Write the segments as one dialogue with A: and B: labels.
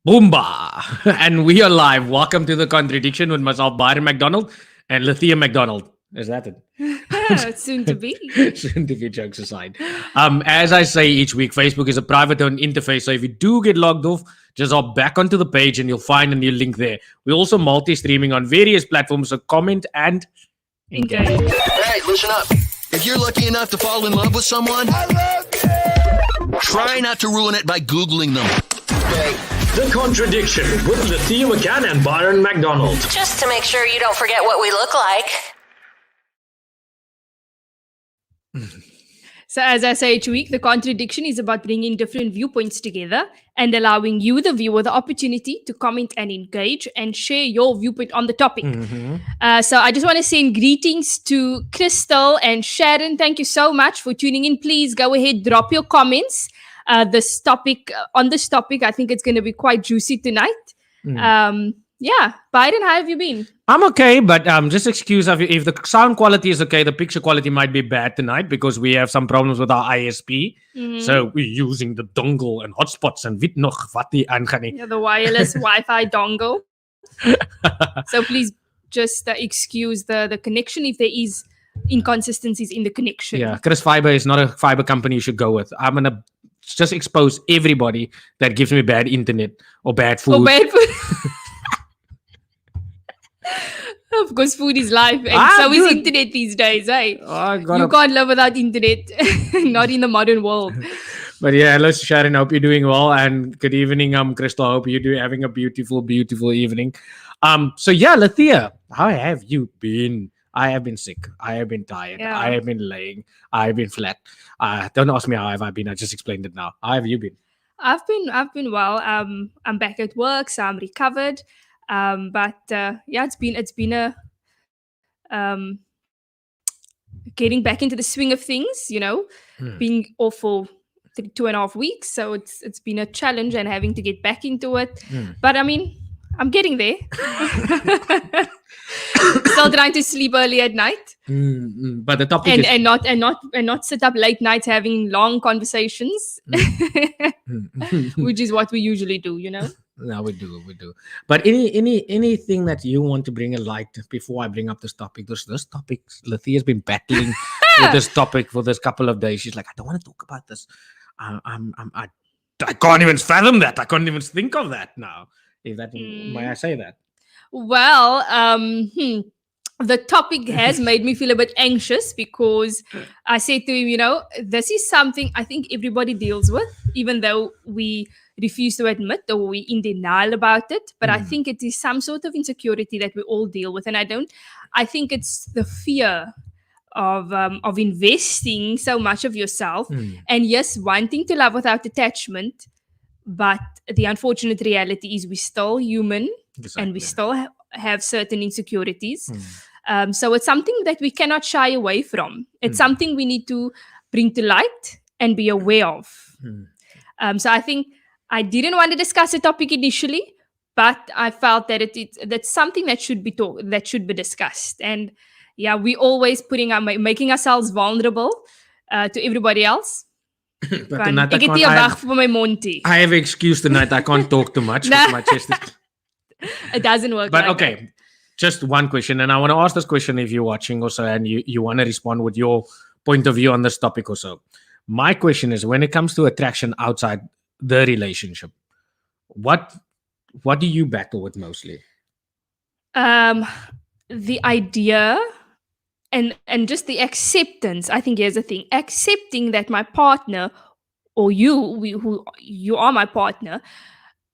A: Boomba! And we are live. Welcome to The Contradiction with myself, Byron McDonald, and Lethea McDonald. Is that it?
B: Soon to be.
A: Soon to be, jokes aside. As I say each week, Facebook is a private-owned interface, so if you do get logged off, just hop back onto the page and you'll find a new link there. We're also multi-streaming on various platforms, so comment and engage.
C: Hey, listen up. If you're lucky enough to fall in love with someone, I love you. Try not to ruin it by Googling them. Okay.
A: The Contradiction with Lethea McCann and Byron McDonald.
D: Just to make sure you don't forget what we look like.
B: So as I say each week, The Contradiction is about bringing different viewpoints together and allowing you, the viewer, the opportunity to comment and engage and share your viewpoint on the topic. So I just want to send greetings to Crystal and Sharon. Thank you so much for tuning in. Please go ahead, drop your comments. This topic, I think it's going to be quite juicy tonight. Yeah, Byron, how have you been?
A: I'm okay, but just excuse if the sound quality is okay, the picture quality might be bad tonight because we have some problems with our ISP. So we're using the dongle and hotspots and weet nog wat die aangaan nie.
B: Yeah, the wireless Wi-Fi dongle. So please just excuse the connection if there is inconsistencies in the connection.
A: Yeah, Chris Fiber is not a fiber company you should go with. I'm going to just expose everybody that gives me bad internet or bad food.
B: Of course, food is life, and so is internet these days, eh? You can't live without internet, not in the modern world.
A: But yeah, hello Sharon, hope you're doing well, and good evening, Crystal. Hope you're having a beautiful, beautiful evening. So yeah, Lethea, how have you been? I have been sick. I have been tired.
B: Yeah.
A: I have been laying. I have been flat. Don't ask me how have I been. I just explained it now. How have you been?
B: I've been well. I'm back at work, so I'm recovered. But yeah, it's been a getting back into the swing of things, being off for 2.5 weeks. So it's been a challenge and having to get back into it. But I mean, I'm getting there. Still trying to sleep early at night
A: But the topic is
B: and not sit up late nights having long conversations, which is what we usually do, you know.
A: No, we do. But anything that you want to bring a light before I bring up this topic? This topic, Lathia's been battling with this topic for this couple of days. She's like, I don't want to talk about this. I can't even fathom that. I can't even think of that now. If that may I say that?
B: Well, the topic has made me feel a bit anxious because I said to him, you know, this is something I think everybody deals with, even though we refuse to admit or we in denial about it. But I think it is some sort of insecurity that we all deal with. And I think it's the fear of investing so much of yourself and yes, wanting to love without attachment. But the unfortunate reality is we're still human and we still have certain insecurities. So it's something that we cannot shy away from. It's something we need to bring to light and be aware of. So I think I didn't want to discuss the topic initially, but I felt that that's something that should be discussed. And yeah, we always making ourselves vulnerable to everybody else.
A: But tonight
B: I
A: have an excuse tonight. I can't talk too much. My chest is...
B: It doesn't work.
A: But
B: like
A: okay,
B: that.
A: Just one question, and I want to ask this question if you're watching also, and you want to respond with your point of view on this topic also. My question is, when it comes to attraction outside the relationship, what do you battle with mostly?
B: The idea and just the acceptance. I think here's the thing: accepting that my partner or who you are my partner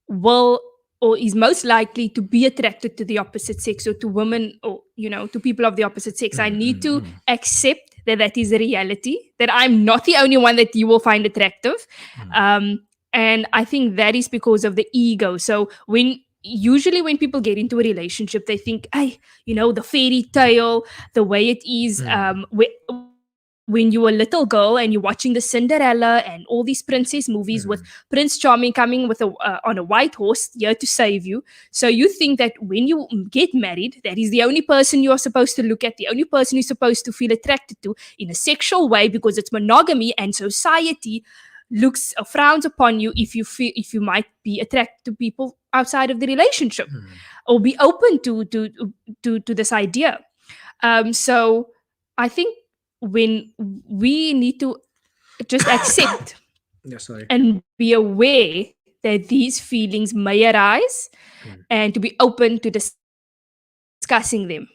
B: will or is most likely to be attracted to the opposite sex or to women or to people of the opposite sex. I need to accept that is a reality, that I'm not the only one that you will find attractive. And I think that is because of the ego. So usually when people get into a relationship, they think, the fairy tale, the way it is, when you're a little girl and you're watching the Cinderella and all these princess movies with Prince Charming coming with on a white horse here to save you. So you think that when you get married, that is the only person you are supposed to look at, the only person you're supposed to feel attracted to in a sexual way because it's monogamy, and society looks or frowns upon you if you might be attracted to people outside of the relationship or be open to this idea. So I think when we need to just accept and be aware that these feelings may arise and to be open to discussing them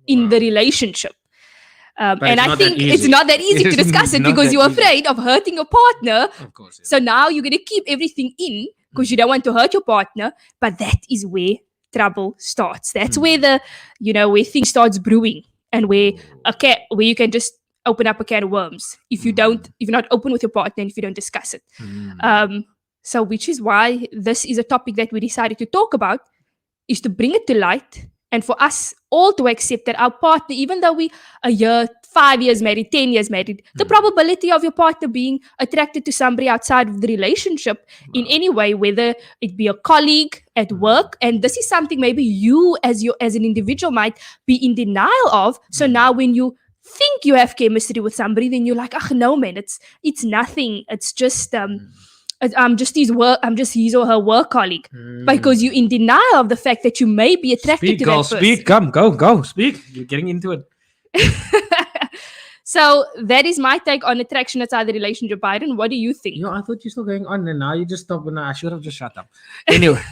B: in the relationship. And I think it's not that easy to discuss it because you're afraid of hurting your partner.
A: Of course. Yeah.
B: So now you're going to keep everything in because you don't want to hurt your partner. But that is where trouble starts. That's where where things starts brewing. And where you can just open up a can of worms if you're not open with your partner and if you don't discuss it. So which is why this is a topic that we decided to talk about, is to bring it to light and for us all to accept that our partner, even though we a year, 5 years married, 10 years married, the probability of your partner being attracted to somebody outside of the relationship in any way, whether it be a colleague at work, and this is something maybe you as an individual might be in denial of. So now when you think you have chemistry with somebody, then you're like, no man, it's nothing. It's just I'm just his or her work colleague, because you're in denial of the fact that you may be attracted to that person.
A: Speak, come, go, speak. You're getting into it.
B: So that is my take on attraction outside the relationship. Byron, what do you think?
A: I thought you were still going on, and now you just stopped. And I should have just shut up. Anyway.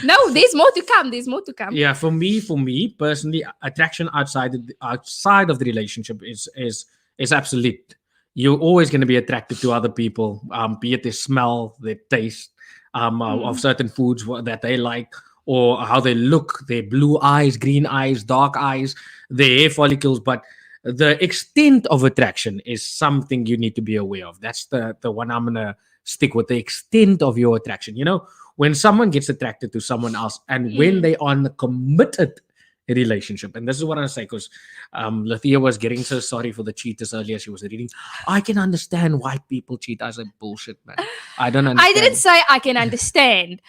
B: No, there's more to come.
A: Yeah, for me personally, attraction outside of the relationship is absolute. You're always going to be attracted to other people, be it their smell, their taste of certain foods that they like, or how they look, their blue eyes, green eyes, dark eyes, their hair follicles. But the extent of attraction is something you need to be aware of. That's the one I'm going to stick with, the extent of your attraction. When someone gets attracted to someone else and when they are in a committed relationship, and this is what I say, because Lathia was getting so sorry for the cheaters earlier. She was reading, I can understand why people cheat. I said, bullshit, man. I don't understand.
B: I didn't say I can understand.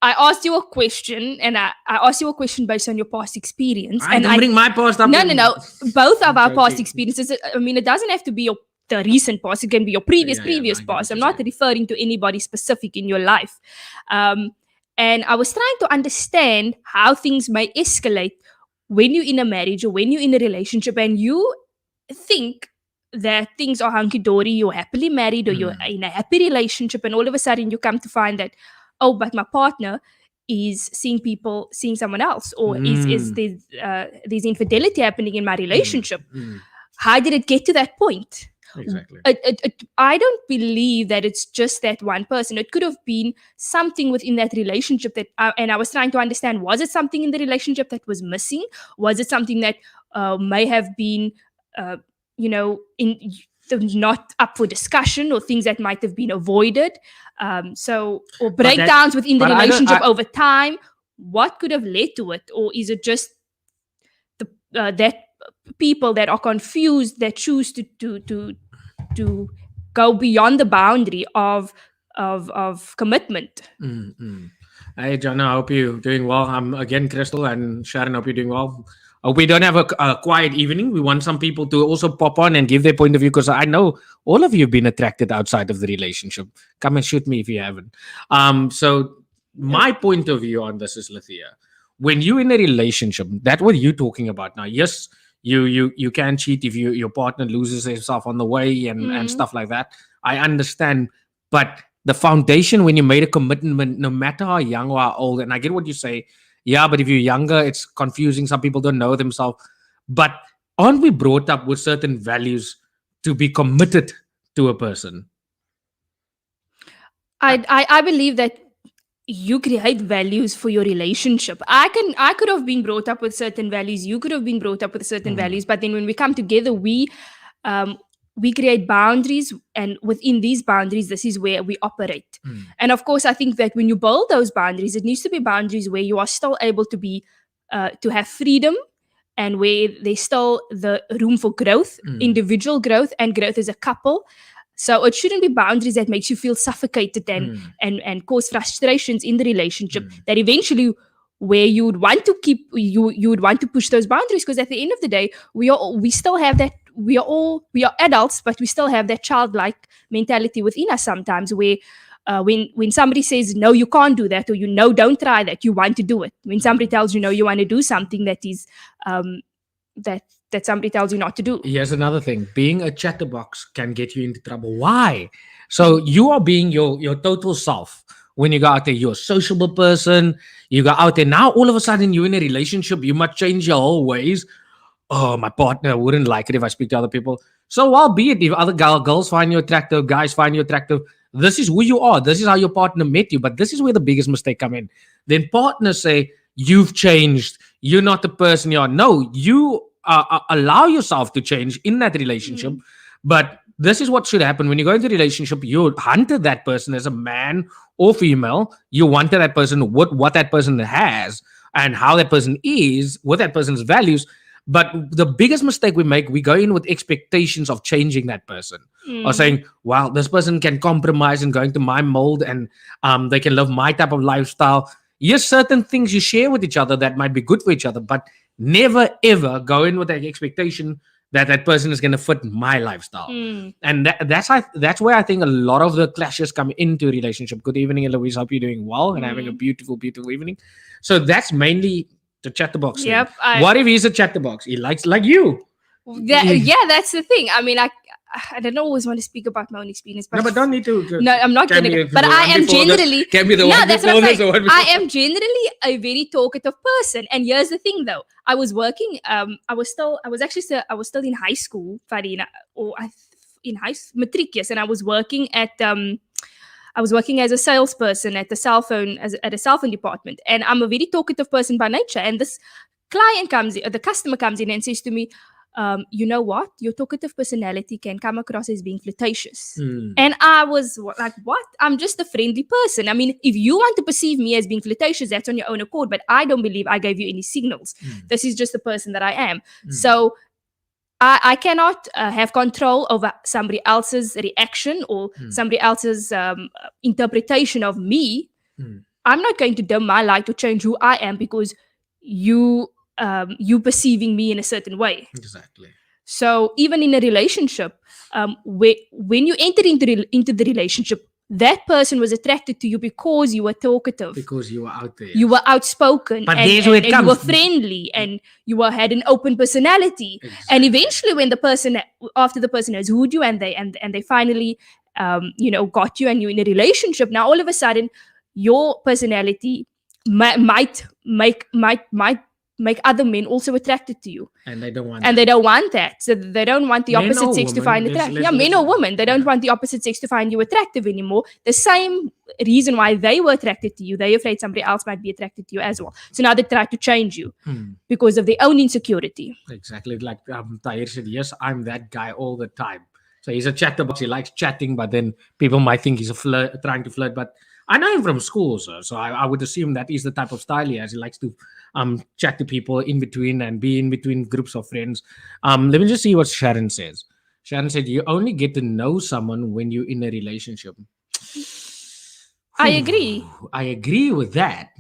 B: I asked you a question, and I asked you a question based on your past experience.
A: I don't bring my past up.
B: No. Both of our past
A: joking.
B: experiences. I mean, it doesn't have to be the recent past. It can be your previous
A: Yeah, no, I get
B: past.
A: what
B: I'm
A: you're
B: not referring to anybody specific in your life. And I was trying to understand how things may escalate when you're in a marriage or when you're in a relationship, and you think that things are hunky-dory, you're happily married or you're in a happy relationship, and all of a sudden you come to find that, oh, but my partner is seeing someone else, or is there's infidelity happening in my relationship. How did it get to that point?
A: Exactly.
B: I don't believe that it's just that one person. It could have been something within that relationship and I was trying to understand, was it something in the relationship that was missing? Was it something that may have been, not up for discussion, or things that might have been avoided? Or breakdowns within the relationship over time. What could have led to it? Or is it just that people that are confused, that choose to go beyond the boundary of commitment?
A: Hey, John, I hope you're doing well. I'm again Crystal and Sharon. Hope you're doing well. Hope we don't have a quiet evening. We want some people to also pop on and give their point of view, because I know all of you have been attracted outside of the relationship. Come and shoot me if you haven't. So my point of view on this is, Lithia, when you're in a relationship, that's what you're talking about now. Yes, you can cheat if your partner loses himself on the way and stuff like that. I understand, but the foundation when you made a commitment, no matter how young or how old, and I get what you say. Yeah, but if you're younger, it's confusing. Some people don't know themselves. But aren't we brought up with certain values to be committed to a person?
B: I believe that you create values for your relationship. I could have been brought up with certain values. You could have been brought up with certain values. But then when we come together, we create boundaries, and within these boundaries, this is where we operate. And of course, I think that when you build those boundaries, it needs to be boundaries where you are still able to be to have freedom, and where there's still the room for growth, individual growth, and growth as a couple. So it shouldn't be boundaries that makes you feel suffocated and cause frustrations in the relationship, that eventually where you would want to keep, you would want to push those boundaries, because at the end of the day, we still have that. We are adults, but we still have that childlike mentality within us sometimes, where when somebody says, no, you can't do that, or don't try that, you want to do it. When somebody tells you, no, you want to do something that is that somebody tells you not to do.
A: Here's another thing. Being a chatterbox can get you into trouble. Why? So you are being your total self. When you go out there, you're a sociable person. You go out there. Now, all of a sudden, you're in a relationship. You must change your whole ways. Oh, my partner wouldn't like it if I speak to other people. So albeit if other girls find you attractive, guys find you attractive, this is who you are. This is how your partner met you. But this is where the biggest mistake come in. Then partners say, you've changed. You're not the person you are. No, you allow yourself to change in that relationship. But this is what should happen. When you go into a relationship, you hunted that person as a man or female. You wanted that person, what that person has and how that person is, what that person's values. But the biggest mistake we make, we go in with expectations of changing that person, or saying, wow, this person can compromise and go into my mold, and they can live my type of lifestyle. Yes, certain things you share with each other that might be good for each other, but never, ever go in with that expectation that person is going to fit my lifestyle. And that's where I think a lot of the clashes come into a relationship. Good evening, Eloise. Hope you're doing well and having a beautiful, beautiful evening. So that's mainly the chatterbox.
B: Yep.
A: What if he's a chatterbox? He likes like you.
B: That's the thing. I mean, I don't always want to speak about my own experience, but
A: No, but don't need to.
B: no, I'm not going to. But I am generally.
A: Can be the
B: No,
A: one
B: that's
A: before
B: what I'm
A: this, the
B: saying.
A: one before.
B: I am generally a very talkative person, and here's the thing, though. I was working. I was still in high school, Farina, in matric, yes, and I was working as a salesperson at a cell phone department, and I'm a very talkative person by nature. And this the customer comes in and says to me, you know what? Your talkative personality can come across as being flirtatious. And I was like, what? I'm just a friendly person. I mean, if you want to perceive me as being flirtatious, that's on your own accord, but I don't believe I gave you any signals. This is just the person that I am. So I cannot have control over somebody else's reaction or somebody else's interpretation of me. I'm not going to dim my light or change who I am because you perceiving me in a certain way.
A: Exactly.
B: So even in a relationship, when you enter into the relationship, that person was attracted to you because you were talkative,
A: Because you were out there.
B: you were outspoken,
A: But
B: and,
A: there's where it
B: and you were
A: comes.
B: friendly, and had an open personality. And
A: Exactly.
B: eventually, when after the person has wooed you and they finally got you and you're in a relationship, now all of a sudden your personality might make other men also attracted to you.
A: And they don't want
B: And
A: that.
B: they don't want that. So they don't want the
A: Men
B: opposite
A: or
B: sex to
A: women,
B: find
A: let's-
B: attractive.
A: let's-
B: Yeah, men
A: let's-
B: or women. They don't want the opposite sex to find you attractive anymore. The same reason why they were attracted to you. They're afraid somebody else might be attracted to you as well. So now they try to change you because of their own insecurity.
A: Exactly. Like Tahir said, yes, I'm that guy all the time. So he's a chatterbox. He likes chatting, but then people might think he's trying to flirt. But I know him from school, so I would assume that is the type of style he has. He likes to chat to people in between and be in between groups of friends. Let me just see what Sharon says. Sharon said, you only get to know someone when you're in a relationship.
B: I agree.
A: I agree with that.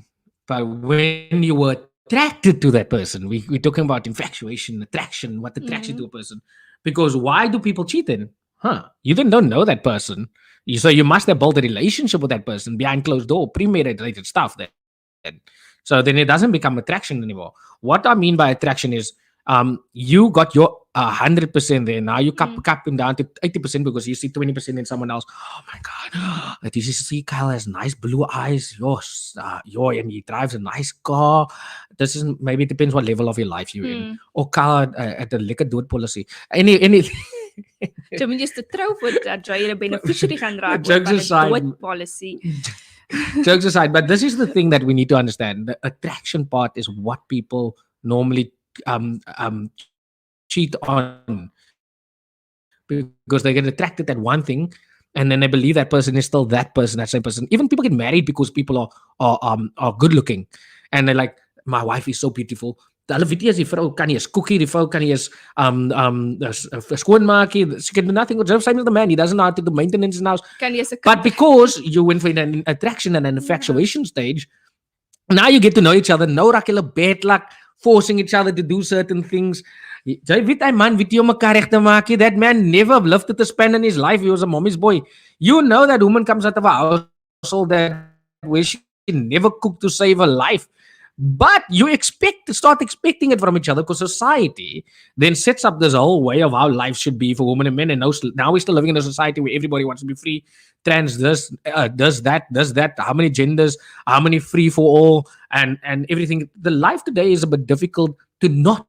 A: But when you were attracted to that person, we're talking about infatuation, attraction, what attracts you to a person. Because why do people cheat then? You then don't know that person. So you must have built a relationship with that person behind closed door, premeditated stuff then. So then it doesn't become attraction anymore. What I mean by attraction is you got your 100% there. Now you capping down to 80% because you see 20% in someone else. Oh my God. Did you see Kyle has nice blue eyes? And he drives a nice car. This is maybe it depends what level of your life you're in. Or Kyle at a liquor dood policy. Anything.
B: Jy moet eers te trou voordat jy 'n beneficiary gaan raak
A: Jokes
B: van 'n
A: aside.
B: dood policy.
A: Jokes aside, but this is the thing that we need to understand. The attraction part is what people normally cheat on because they get attracted at one thing and then they believe that person is still that person, that same person. Even people get married because people are good looking and they're like, my wife is so beautiful. Hulle weet nie as die vrou kan nie eens cookie, die vrou kan nie eens skoonmaak nie. She can do nothing. Same as the man, he doesn't know how to do maintenance in the house.
B: Kan jy se
A: But because you went for an attraction and an infatuation stage, now you get to know each other. Nou raak julle bad luck, forcing each other to do certain things. Jy weet hy man, weet jy om mekaar reg te maak nie? That man never lifted a span in his life. He was a mommy's boy. You know that woman comes out of a household that where she never cooked to save her life. But you start expecting it from each other because society then sets up this whole way of how life should be for women and men. And now we're still living in a society where everybody wants to be free, trans this, does that, how many genders, how many free for all, and everything. The life today is a bit difficult to not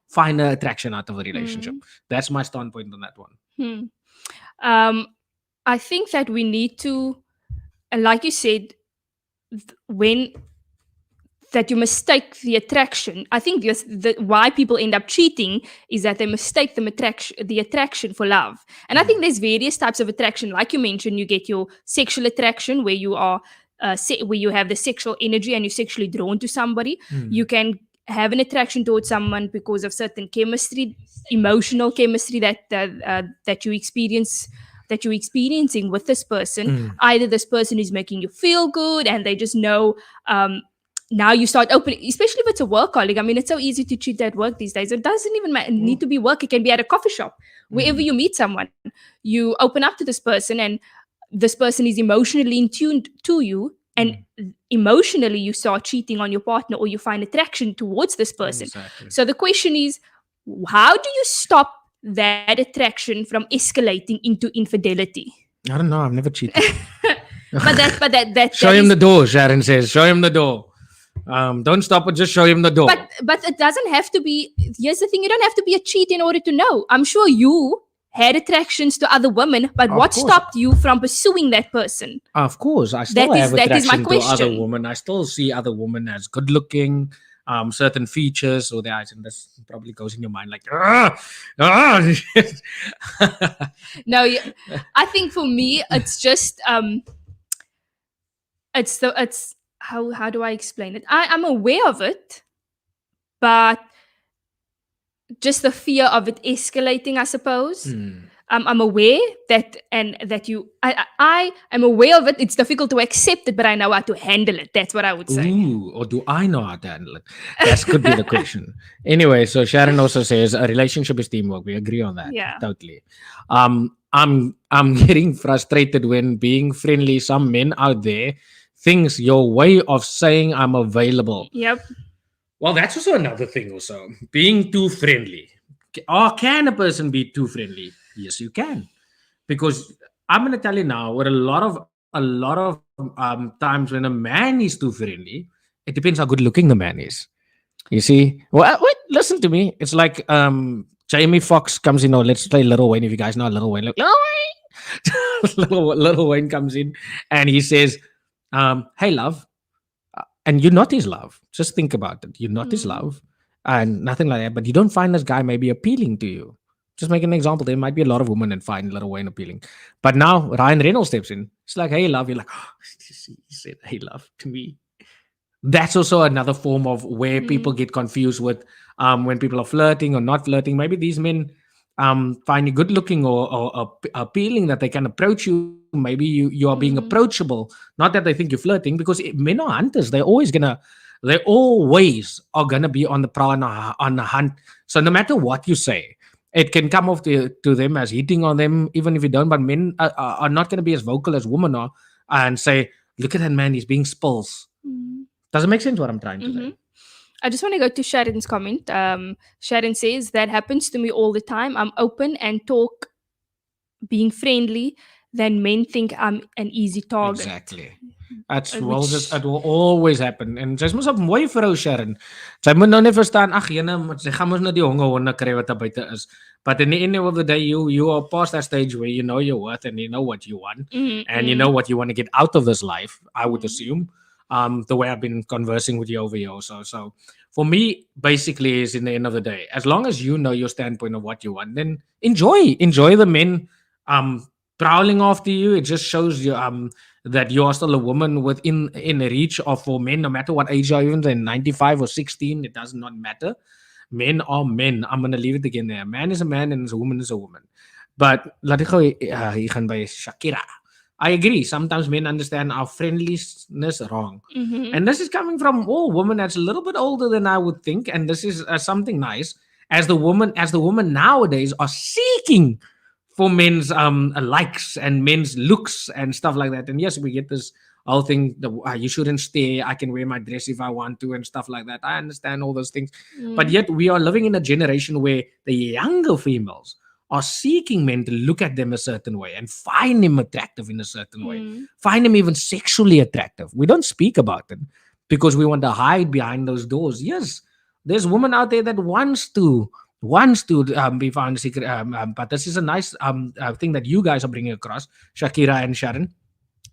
A: find an attraction out of a relationship. That's my standpoint on that one.
B: I think that we need to, and like you said, that you mistake the attraction. I think why people end up cheating is that they mistake the attraction for love. And I think there's various types of attraction. Like you mentioned, you get your sexual attraction where you are where you have the sexual energy and you're sexually drawn to somebody. You can have an attraction towards someone because of certain chemistry, emotional chemistry that you experience. That you're experiencing with this person. Either this person is making you feel good and they just know now you start opening, especially if it's a work colleague. I mean, it's so easy to cheat at work these days. It doesn't even need to be work. It can be at a coffee shop. Wherever you meet someone, you open up to this person and this person is emotionally in tune to you. And emotionally, you start cheating on your partner or you find attraction towards this person.
A: Exactly.
B: So the question is, how do you stop that attraction from escalating into infidelity?
A: I don't know. I've never cheated.
B: But that
A: Show him the door, Sharon says. Show him the door. Don't stop it, just show him the door.
B: But it doesn't have to be. Here's the thing: you don't have to be a cheat in order to know. I'm sure you had attractions to other women, but what stopped you from pursuing that person?
A: Of course, I still have
B: that is my
A: attraction to other
B: question.
A: women. I still see other women as good looking, certain features or their eyes, and this probably goes in your mind like,
B: No, I think for me, it's just it's how do I explain it? I'm aware of it, but just the fear of it escalating, I suppose. I'm aware that you I am aware of it. It's difficult to accept it, but I know how to handle it. That's what I would say.
A: Ooh, or do I know how to handle it? That could be the question. Anyway, so Sharon also says a relationship is teamwork. We agree on that.
B: Yeah.
A: Totally. I'm getting frustrated when being friendly, some men out there thinks your way of saying I'm available.
B: Yep.
A: Well, that's also another thing also. Being too friendly. Or can a person be too friendly? Yes, you can. Because I'm gonna tell you now, where a lot of times when a man is too friendly, it depends how good looking the man is. You see? Well, wait, listen to me. It's like Jamie Foxx comes in. Oh, let's play Little Wayne. If you guys know Little Wayne, Little Wayne, Little Wayne comes in and he says, "Hey, love," and you're not his love. Just think about it. You're not his love, and nothing like that. But you don't find this guy maybe appealing to you. Just make an example. There might be a lot of women that find Little Wayne appealing, but now Ryan Reynolds steps in. It's like, "Hey, love." You're like, oh, he said, "Hey, love" to me. That's also another form of where people get confused with when people are flirting or not flirting. Maybe these men find you good looking or appealing that they can approach you. Maybe you are being approachable, not that they think you're flirting, because men are hunters. They always are gonna be on the prowl and on the hunt. So no matter what you say, it can come off to them as hitting on them, even if you don't. But men are not going to be as vocal as women are and say, "Look at that man, he's being spills." Does it make sense what I'm trying to say?
B: I just want to go to Sharon's comment. Sharon says, that happens to me all the time. I'm open and talk, being friendly, then men think I'm an easy target.
A: Exactly. It will always happen. En sy is mos 'n mooi vrou, Sharon. Sy moet nou net verstaan, ag jene, sy gaan mos net die honde kry wat daar buite is. But in the end of the day, you are past that stage where you know your worth and you know what you want, and you know what you want to get out of this life. I would assume, the way I've been conversing with you over here. So for me, basically, is in the end of the day, as long as you know your standpoint of what you want, then enjoy the men prowling after you. It just shows you that you are still a woman within reach of for men, no matter what age you are, even 95 or 16, it does not matter. Men are men. I'm gonna leave it again there. A man is a man and a woman is a woman. But laat ek gou hier gaan by Shakira. I agree. Sometimes men understand our friendliness wrong. And this is coming from women that's a little bit older than I would think. And this is something nice. As the woman nowadays are seeking for men's likes and men's looks and stuff like that. And yes, we get this whole thing, you shouldn't stay, I can wear my dress if I want to and stuff like that. I understand all those things. But yet we are living in a generation where the younger females are seeking men to look at them a certain way and find them attractive in a certain way. Find them even sexually attractive. We don't speak about it because we want to hide behind those doors. Yes, there's women out there that wants to be found secret. But this is a nice thing that you guys are bringing across, Shakira and Sharon.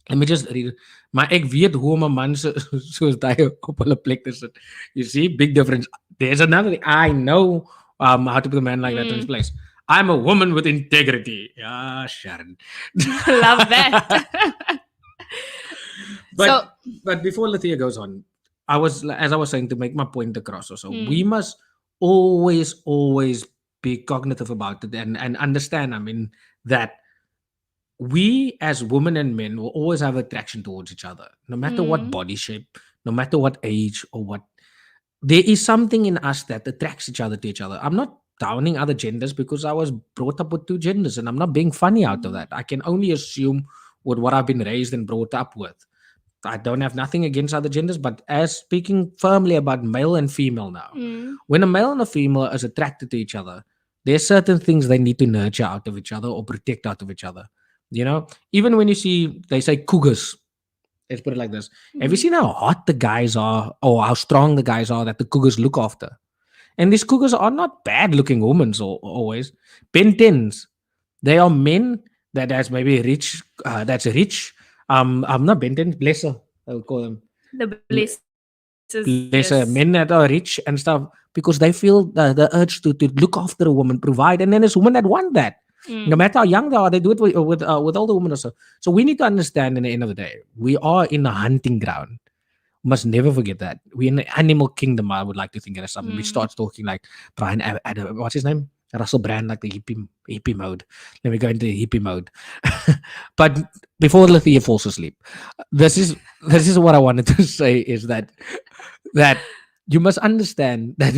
A: Let me just read it. Maar ek weet hoe om 'n man soos daai op hulle plek te sit. You see, big difference. There's another thing. I know how to put a man like that in his place. I'm a woman with integrity. Yeah, Sharon.
B: Love that.
A: But before Lethea goes on, as I was saying, to make my point across also, we must always be cognitive about it and understand, I mean, that we as women and men will always have attraction towards each other, no matter what body shape, no matter what age or what. There is something in us that attracts each other to each other. I'm not downing other genders because I was brought up with two genders and I'm not being funny out of that. I can only assume with what I've been raised and brought up with. I don't have nothing against other genders, but as speaking firmly about male and female now, when a male and a female is attracted to each other, there's certain things they need to nurture out of each other or protect out of each other. You know, even when you see, they say cougars, let's put it like this. Have you seen how hot the guys are or how strong the guys are that the cougars look after? And these cougars are not bad looking women always. Ben 10s, they are men that has maybe rich, that's rich. I'm not Ben 10, blesser, I would call them.
B: The blessers.
A: Yes. Men that are rich and stuff because they feel the urge to look after a woman, provide. And then there's women that want that. No matter how young they are, they do it with older women also. So we need to understand in the end of the day, we are in a hunting ground. We must never forget that. We're in the animal kingdom, I would like to think it as something. Which starts talking like Brian, what's his name? Russell Brand, like the hippie mode. Let me go into the hippie mode. But before Lethea falls asleep, this is what I wanted to say is that you must understand that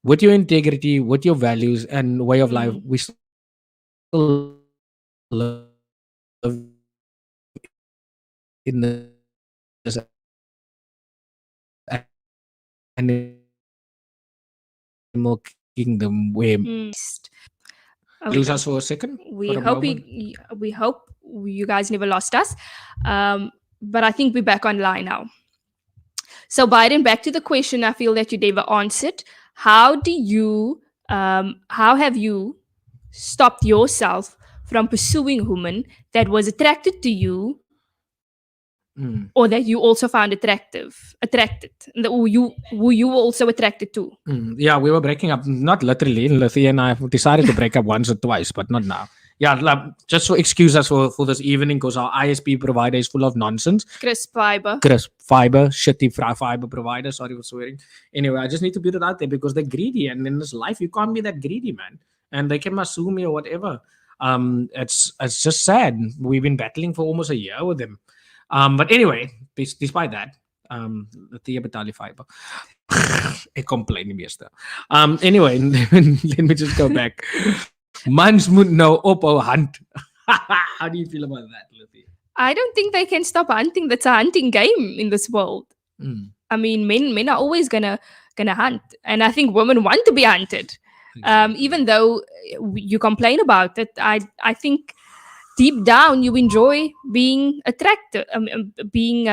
A: with your integrity, with your values and way of life, we still live in this animal kingdom where lose us for a second.
B: We hope you guys never lost us. But I think we're back online now. So Biden, back to the question I feel that you never answered. How have you stopped yourself from pursuing a woman that was attracted to you or that you also found attracted, who you were also attracted to?
A: Yeah, we were breaking up, not literally. Lethea and I decided to break up once or twice, but not now. Yeah, just so excuse us for this evening because our ISP provider is full of nonsense.
B: Crisp fiber,
A: shitty fiber provider. Sorry for swearing. Anyway, I just need to put it out there because they're greedy, and in this life, you can't be that greedy, man. And they can sue me or whatever. It's just sad. We've been battling for almost a year with them. But anyway, despite that, Lethea betali fiber. Ek complain nie meeste. Anyway, let me just go back. Mans moet nou ophou hunt. How do you feel about that, Lethea?
B: I don't think they can stop hunting. That's a hunting game in this world. I mean, men are always gonna hunt, and I think women want to be hunted. Even though you complain about it, I think deep down you enjoy being attracted, being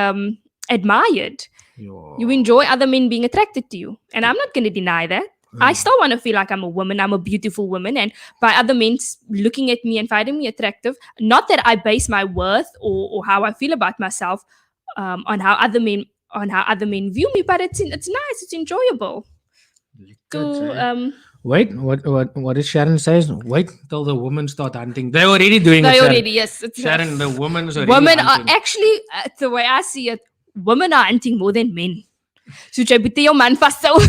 B: admired. You enjoy other men being attracted to you, and I'm not going to deny that. I still want to feel like I'm a woman, I'm a beautiful woman, and by other men looking at me and finding me attractive. Not that I base my worth or how I feel about myself on how other men view me, but it's nice, it's enjoyable.
A: Wait, what did Sharon says? Wait till the women start hunting. They're already doing it.
B: Yes.
A: Sharon, the women are
B: women
A: hunting.
B: are actually, the way I see it, women are hunting more than men. So jy moet jou man vashou.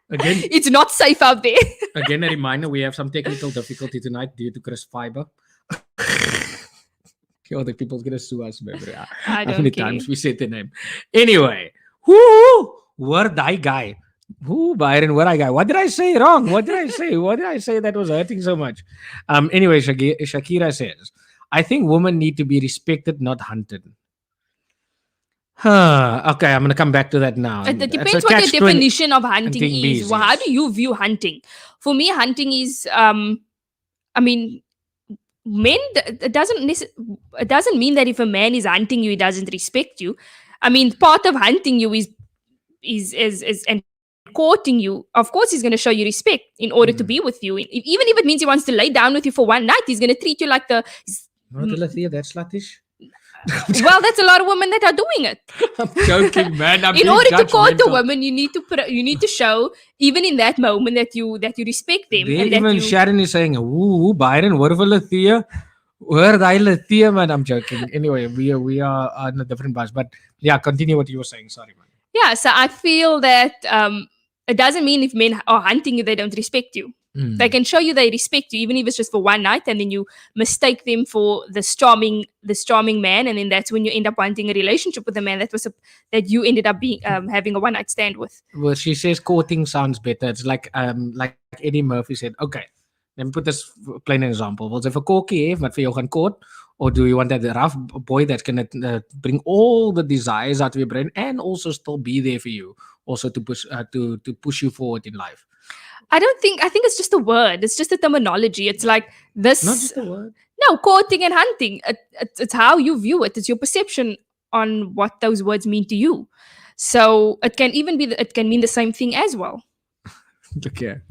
A: Again,
B: it's not safe out there.
A: Again, a reminder, we have some technical difficulty tonight due to Chris Fiber. The people's gonna sue us, remember?
B: I don't
A: How many
B: care.
A: times we said the name? Anyway, where that guy? Byron, where I guy? What did I say wrong? What did I say? What did I say that was hurting so much? Anyway, Shakira says, I think women need to be respected, not hunted. Okay, I'm gonna come back to that now.
B: It depends what your definition of hunting is. Well, how do you view hunting? For me, hunting is, I mean, men. It doesn't mean that if a man is hunting you, he doesn't respect you. I mean, part of hunting you is and courting you. Of course, he's going to show you respect in order to be with you. Even if it means he wants to lay down with you for one night, he's going to treat you like the.
A: That's sluttish.
B: Well, that's a lot of women that are doing it.
A: I'm joking, man.
B: In order to court a woman, you need to show, even in that moment, that you respect them.
A: There
B: and
A: even Sharon is saying, "Ooh, Byron, what for Lethea? Where the Lethea, man?" I'm joking. Anyway, we are on a different bus, but yeah, continue what you were saying. Sorry, man.
B: Yeah, so I feel that it doesn't mean if men are hunting you, they don't respect you. They can show you they respect you, even if it's just for one night, and then you mistake them for the charming man, and then that's when you end up wanting a relationship with a man that you ended up being having a one night stand with.
A: Well, she says courting sounds better. It's like Eddie Murphy said. Okay, let me put this plain example. Well, if a corky what for you can court, or do you want that rough boy that's gonna bring all the desires out of your brain and also still be there for you, also to push you forward in life?
B: I think it's just a word. It's just a terminology. It's like this.
A: Not just a word.
B: No, courting and hunting. It's how you view it. It's your perception on what those words mean to you. So it can even be. It can mean the same thing as well.
A: Look here.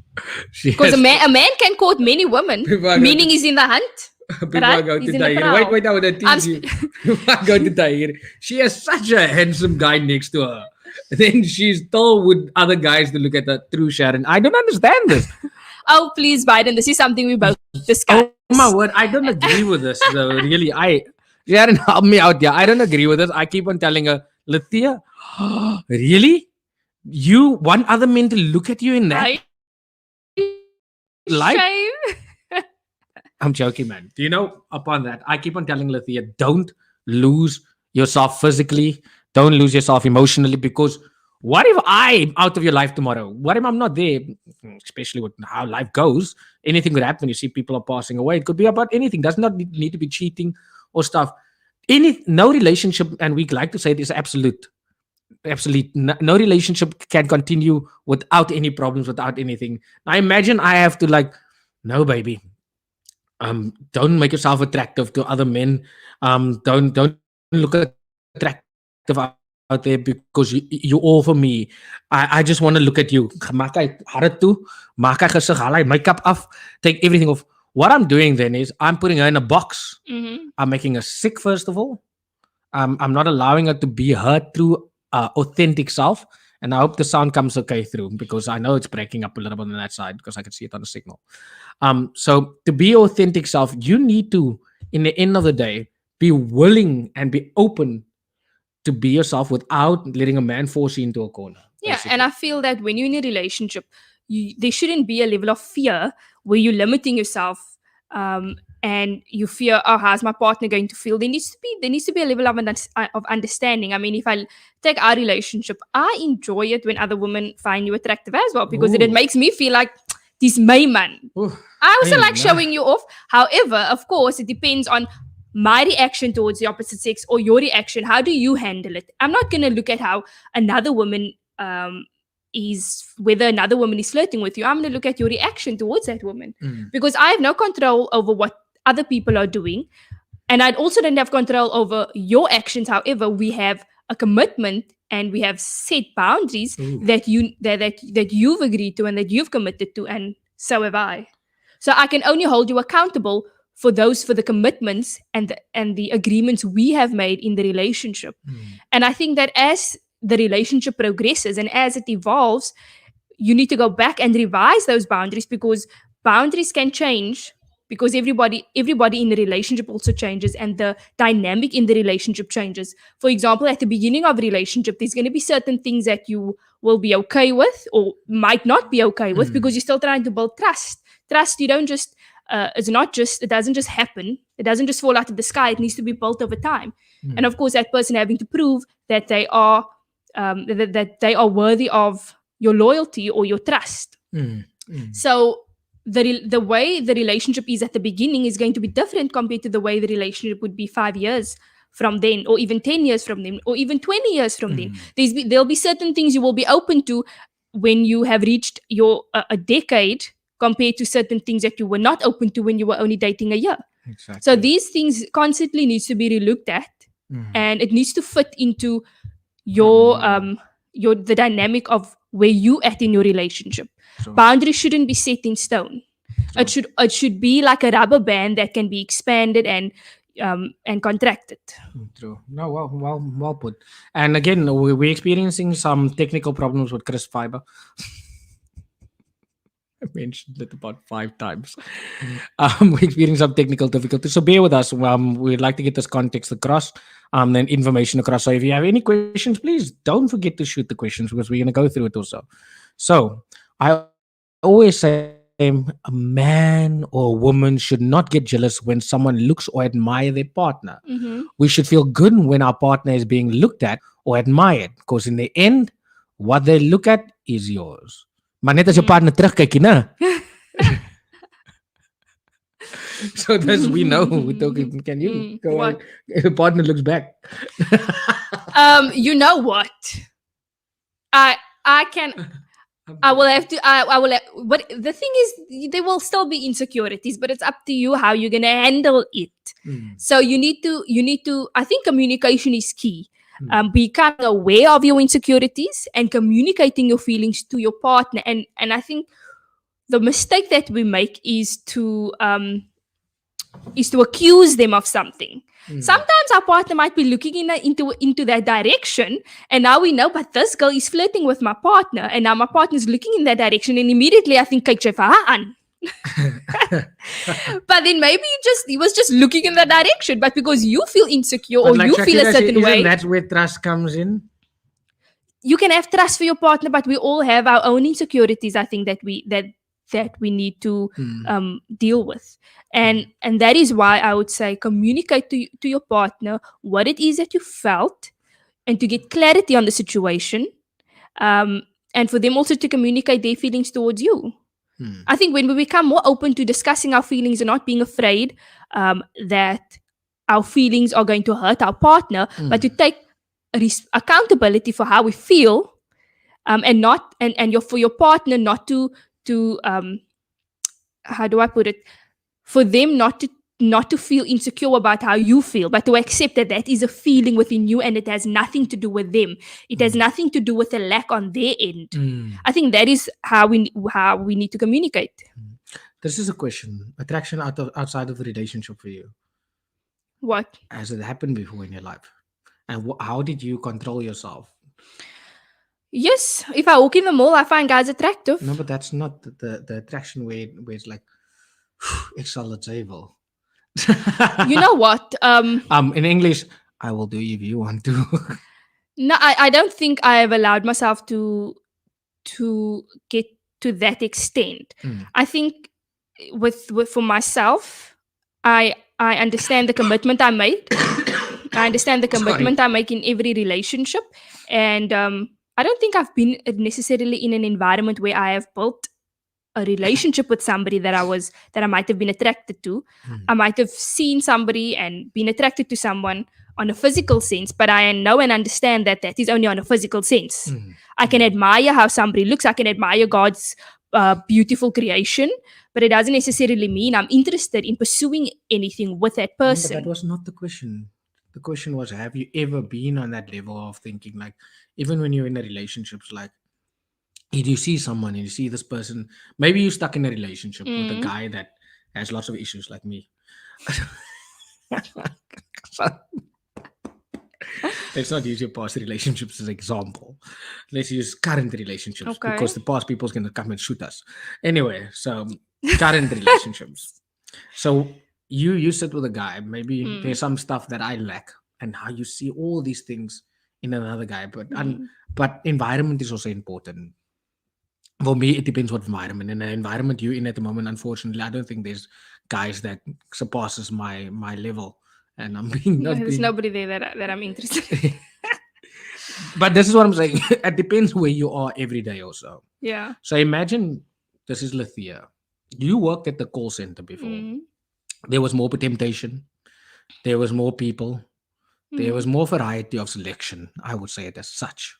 B: Because a man can court many women, meaning he's in the hunt.
A: People are going to die here. Wait, I want to tease you. People are going to die here. She has such a handsome guy next to her. Then she's told with other guys to look at her through Sharon. I don't understand this.
B: Oh, please, Biden. This is something we both discussed.
A: Oh my word. I don't agree with this. Though, really. Sharon, help me out here. I don't agree with this. I keep on telling her, Lethea, really? You want other men to look at you in that life.
B: Shame.
A: I'm joking, man. Do you know, upon that, I keep on telling Lithia, don't lose yourself physically, don't lose yourself emotionally, because what if I'm out of your life tomorrow? What if I'm not there? Especially with how life goes, anything could happen. You see, people are passing away. It could be about anything. Does not need to be cheating or stuff. No relationship, and we like to say this, absolute. Absolutely, no relationship can continue without any problems, without anything. Now imagine I have to like, no, baby, don't make yourself attractive to other men. Don't look attractive out there because you all for me. I just want to look at you. Maak hy hare toe, maak hy gesig, haal hy makeup af, take everything off. What I'm doing then is I'm putting her in a box. I'm making her sick, first of all. I'm not allowing her to be her true authentic self. And I hope the sound comes okay through, because I know it's breaking up a little bit on that side because I can see it on the signal. So to be authentic self, you need to, in the end of the day, be willing and be open to be yourself without letting a man force you into a corner.
B: Yeah, and I feel that when you're in a relationship, there shouldn't be a level of fear where you're limiting yourself, and you fear, oh, how's my partner going to feel? There needs to be a level of understanding. I mean, if I take our relationship, I enjoy it when other women find you attractive as well, because it makes me feel like this my man. I also like showing you off. However, of course, it depends on my reaction towards the opposite sex or your reaction. How do you handle it? I'm not going to look at how another woman whether another woman is flirting with you. I'm going to look at your reaction towards that woman, because I have no control over what other people are doing, and I also don't have control over your actions. However, we have a commitment and we have set boundaries that you've agreed to and that you've committed to, and so have I. So I can only hold you accountable for the commitments and the agreements we have made in the relationship. And I think that as the relationship progresses and as it evolves, you need to go back and revise those boundaries, because boundaries can change, because everybody in the relationship also changes, and the dynamic in the relationship changes. For example, at the beginning of a relationship, there's going to be certain things that you will be okay with or might not be okay with, because you're still trying to build trust. Trust, you don't just it doesn't just happen. It doesn't just fall out of the sky. It needs to be built over time. And of course, that person having to prove that they are that they are worthy of your loyalty or your trust. So the way the relationship is at the beginning is going to be different compared to the way the relationship would be 5 years from then, or even 10 years from then, or even 20 years from then. There'll be certain things you will be open to when you have reached a decade, compared to certain things that you were not open to when you were only dating a year. Exactly. So these things constantly needs to be relooked at, and it needs to fit into the dynamic of where you at in your relationship. Boundaries shouldn't be set in stone. It should be like a rubber band that can be expanded and contracted.
A: True. No, well put. And again, we're experiencing some technical problems with Chris Fiber. I mentioned it about 5 times. We're experiencing some technical difficulties, so bear with us. We'd like to get this context across, and information across. So if you have any questions, please don't forget to shoot the questions, because we're going to go through it also. So I always say a man or a woman should not get jealous when someone looks or admire their partner. We should feel good when our partner is being looked at or admired, because in the end, what they look at is yours. Maar net as jou partner terugkyk, né? So that's we know. We're talking. Can you go on? Your partner looks back.
B: You know what? I will have to. But the thing is, there will still be insecurities, but it's up to you how you're gonna handle it. So you need to. I think communication is key. Becoming aware of your insecurities and communicating your feelings to your partner. And I think the mistake that we make is to accuse them of something. Sometimes our partner might be looking into that direction, and now we know, but this girl is flirting with my partner, and now my partner is looking in that direction, and immediately I think, kyk sy vir haar aan. But then maybe he was just looking in that direction, but because you feel insecure or you feel a certain way.
A: That's where trust comes in.
B: You can have trust for your partner, but we all have our own insecurities. I think that that we need to
A: Mm.
B: deal with. And that is why I would say communicate to your partner what it is that you felt, and to get clarity on the situation, and for them also to communicate their feelings towards you.
A: Mm.
B: I think when we become more open to discussing our feelings and not being afraid that our feelings are going to hurt our partner, but to take accountability for how we feel, and not and your for your partner not to how do I put it, for them not to feel insecure about how you feel, but to accept that that is a feeling within you and it has nothing to do with them. It has nothing to do with a lack on their end.
A: Mm.
B: I think that is how we need to communicate.
A: This is a question. Attraction outside of the relationship for you.
B: What?
A: Has it happened before in your life? And how did you control yourself?
B: Yes, if I walk in the mall, I find guys attractive.
A: No, but that's not the attraction where it's like, it's on the table.
B: You know what?
A: In English, I will do if you want to.
B: No, I don't think I have allowed myself to get to that extent. I think with for myself, I understand the commitment I made. I understand the commitment I make in every relationship, and I don't think I've been necessarily in an environment where I have built a relationship with somebody that I might have been attracted to. I might have seen somebody and been attracted to someone on a physical sense, but I know and understand that that is only on a physical sense. I can admire how somebody looks. I can admire God's beautiful creation, but it doesn't necessarily mean I'm interested in pursuing anything with that
A: But
B: person.
A: that was not the question. The question was, have you ever been on that level of thinking, like, even when you're in a relationships, like, if you see someone and you see this person, maybe you're stuck in a relationship with a guy that has lots of issues like me. Let's not use your past relationships as an example. Let's use current relationships,
B: Okay.
A: because the past people's going to come and shoot us. Anyway, so current relationships. So you sit with a guy, maybe there's some stuff that I lack, and how you see all these things in another guy. But environment is also important. For me, it depends what environment. In the environment you're in at the moment, unfortunately, I don't think there's guys that surpasses my level. And I'm being not
B: There's
A: being,
B: nobody there that I'm interested in.
A: but this is what I'm saying. It depends where you are every day also.
B: Yeah.
A: So imagine this is Lithia. You worked at the call center before. There was more temptation. There was more people. There was more variety of selection. I would say it as such.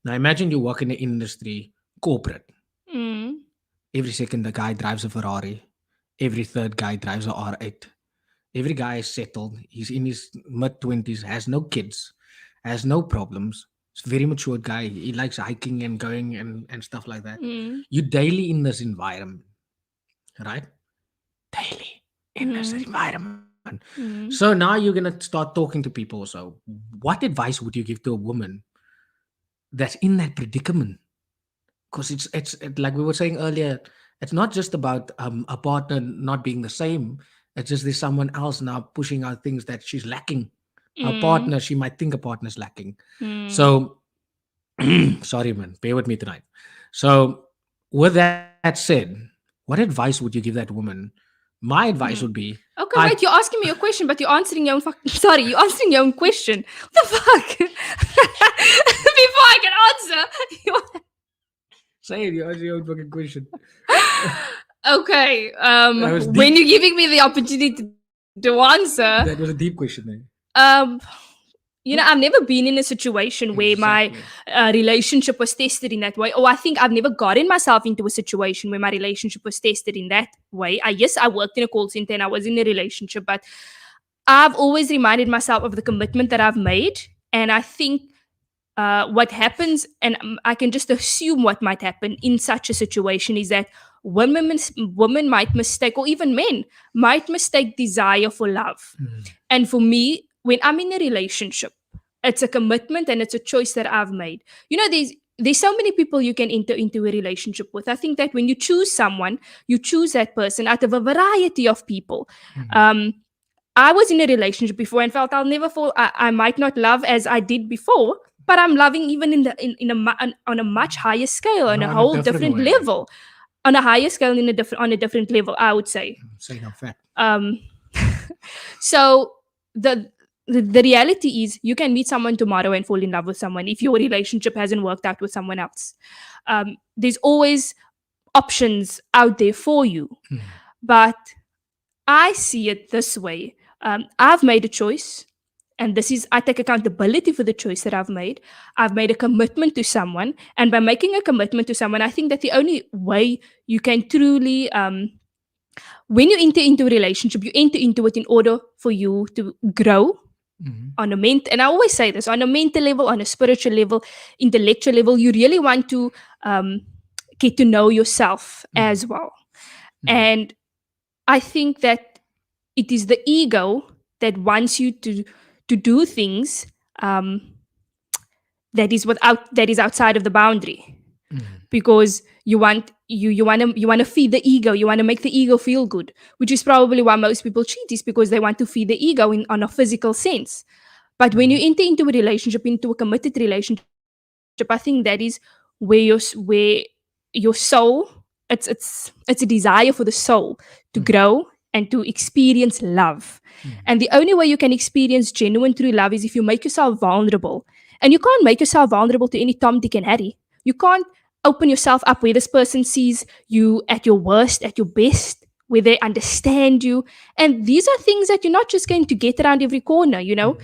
A: Now imagine you work in the industry, corporate. Every second the guy drives a Ferrari. Every third guy drives a R8. Every guy is settled. He's in his mid-20s, has no kids, has no problems. He's a very matured guy. He likes hiking and going and stuff like that. You daily in this environment, right? Daily in this environment. So now you're going to start talking to people. So what advice would you give to a woman that's in that predicament? Because it's like we were saying earlier, it's not just about a partner not being the same. It's just there's someone else now pushing out things that she's lacking. A partner, she might think a partner's lacking. So, sorry, man, bear with me tonight. So, with that said, what advice would you give that woman? My advice would be,
B: Okay, wait, you're asking me a question, but you're answering your own you're answering your own question. What the fuck? Before I can answer.
A: say it, you answer your own fucking question.
B: Okay.
A: was deep.
B: When you're giving me the opportunity to answer,
A: That was a deep question,
B: I've never been in a situation where my relationship was tested in that way. Or I think I've never gotten myself into a situation where my relationship was tested in that way. Yes, I worked in a call center and I was in a relationship, but I've always reminded myself of the commitment that I've made. And I think what happens, and I can just assume what might happen in such a situation, is that women might mistake, or even men might mistake desire for love. And for me, when I'm in a relationship, it's a commitment and it's a choice that I've made. There's so many people you can enter into a relationship with. I think that when you choose someone, you choose that person out of a variety of people. I was in a relationship before and felt I'll never fall. I might not love as I did before, but I'm loving even on a much higher scale, on a whole different
A: way.
B: level. on a higher scale, on a different level, I would say.
A: Say no fact.
B: Um, so the reality is, you can meet someone tomorrow and fall in love with someone if your relationship hasn't worked out with someone else. There's always options out there for you, but I see it this way. I've made a choice, and I take accountability for the choice that I've made. I've made a commitment to someone, and by making a commitment to someone, I think that the only way you can truly, when you enter into a relationship, you enter into it in order for you to grow on a and I always say this, on a mental level, on a spiritual level, intellectual level. You really want to get to know yourself as well. And I think that it is the ego that wants you to do things that is outside of the boundary, because you want to feed the ego. You want to make the ego feel good, which is probably why most people cheat, is because they want to feed the ego on a physical sense. But when you enter into a relationship, into a committed relationship, I think that is where your soul, it's a desire for the soul to grow and to experience love. And the only way you can experience genuine true love is if you make yourself vulnerable. And you can't make yourself vulnerable to any Tom, Dick, and Harry. You can't open yourself up where this person sees you at your worst, at your best, where they understand you. And these are things that you're not just going to get around every corner, you know.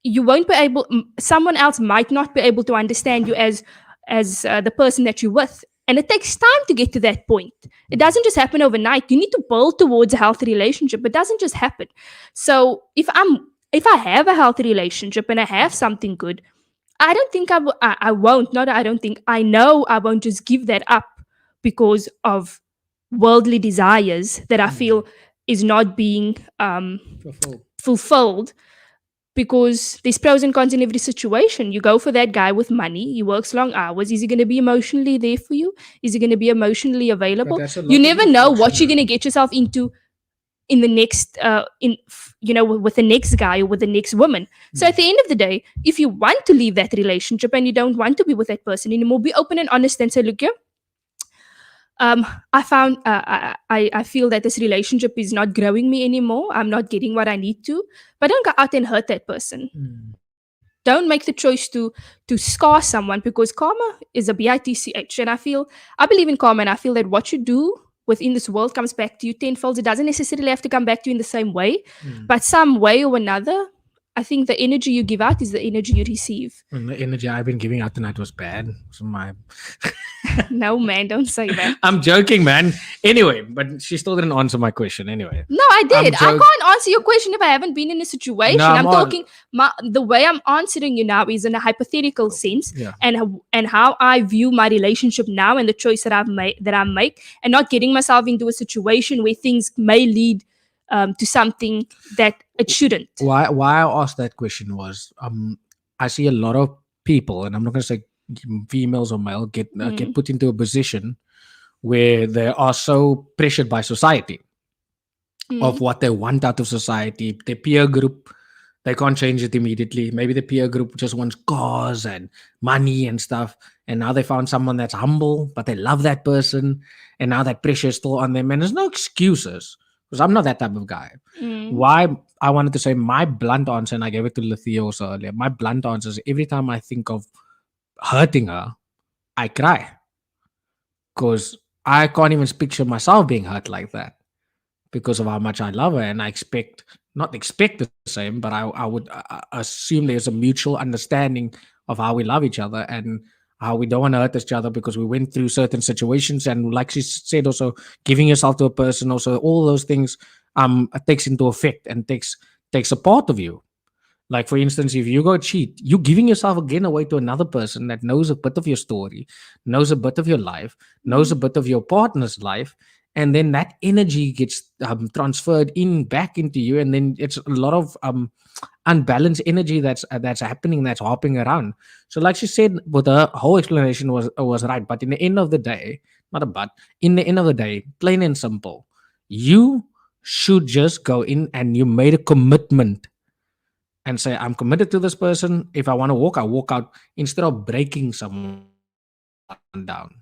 B: You won't be able, someone else might not be able to understand you as the person that you're with. And it takes time to get to that point. It doesn't just happen overnight. You need to build towards a healthy relationship. It doesn't just happen. So if I have a healthy relationship and I have something good, I don't think I won't, not I don't think, I know I won't just give that up because of worldly desires that I feel is not being fulfilled. Because there's pros and cons in every situation. You go for that guy with money, he works long hours. Is he going to be emotionally there for you? Is he going to be emotionally available? You never know what you're going to get yourself into in the next, with the next guy or with the next woman. So at the end of the day, if you want to leave that relationship and you don't want to be with that person anymore, be open and honest and say, look, yeah, I feel that this relationship is not growing me anymore. I'm not getting what I need to. But don't go out and hurt that person. Don't make the choice to scar someone, because karma is a bitch. And I believe in karma, and I feel that what you do within this world comes back to you tenfold. It doesn't necessarily have to come back to you in the same way, but some way or another. I think the energy you give out is the energy you receive.
A: And the energy I've been giving out tonight was bad. So
B: No, man, don't say that.
A: I'm joking, man. Anyway, but she still didn't answer my question anyway.
B: No, I did. I can't answer your question if I haven't been in a situation.
A: No,
B: I'm talking, the way I'm answering you now is in a hypothetical sense, and how I view my relationship now and the choice that I make, and not getting myself into a situation where things may lead to something that it shouldn't.
A: Why I asked that question was, I see a lot of people, and I'm not going to say females or male, get put into a position where they are so pressured by society of what they want out of society. Their peer group, they can't change it immediately. Maybe the peer group just wants cars and money and stuff, and now they found someone that's humble, but they love that person, and now that pressure is still on them, and there's no excuses. Because I'm not that type of guy. Why I wanted to say my blunt answer, and I gave it to Lithia also earlier, my blunt answer is every time I think of hurting her, I cry. Because I can't even picture myself being hurt like that because of how much I love her. And I not expect the same, but I would assume there's a mutual understanding of how we love each other and how we don't want to hurt each other because we went through certain situations. And like she said, also giving yourself to a person, also all those things takes into effect and takes a part of you. Like, for instance, if you go cheat, you're giving yourself again away to another person that knows a bit of your story, knows a bit of your life, knows a bit of your partner's life. And then that energy gets transferred back into you. And then it's a lot of unbalanced energy that's happening, that's hopping around. So like she said, but the whole explanation was right. But in the end of the day, in the end of the day, plain and simple, you should just go in and you made a commitment and say, I'm committed to this person. If I want to walk, I walk out, instead of breaking someone down.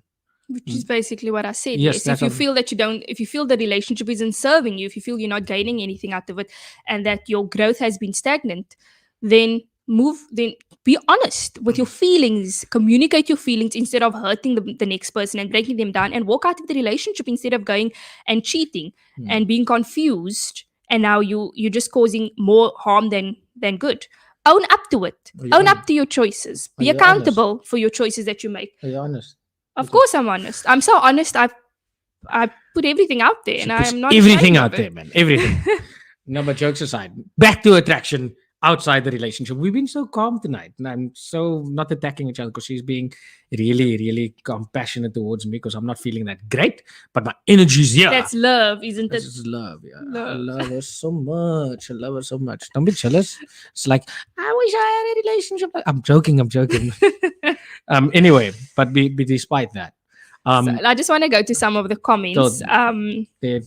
B: Which is basically what I said.
A: Yes,
B: Yes.
A: that's
B: If you
A: what-
B: feel that you don't, if you feel the relationship isn't serving you, if you feel you're not gaining anything out of it, and that your growth has been stagnant, then then be honest with your feelings, communicate your feelings instead of hurting the next person and breaking them down, and walk out of the relationship instead of going and cheating and being confused. And now you're just causing more harm than good. Own up to it.
A: you
B: Own up
A: honest?
B: to your choices. Be
A: you honest?
B: accountable for your choices that you make.
A: Are you honest?
B: Of course, I'm honest. I'm so honest. I put everything out there, and
A: She puts
B: I'm not
A: everything
B: ashamed of
A: out
B: it.
A: there, man. Everything. No, but jokes aside, back to attraction outside the relationship. We've been so calm tonight, and I'm so not attacking each other because she's being really, really compassionate towards me because I'm not feeling that great, but my energy's here.
B: That's love, isn't
A: This
B: it?
A: is love. Yeah. I
B: Love.
A: love her so much. I love her so much. Don't be jealous. It's like, I wish I had a relationship. I'm joking. I'm joking. Anyway, but despite that,
B: So I just want to go to some of the comments.
A: they-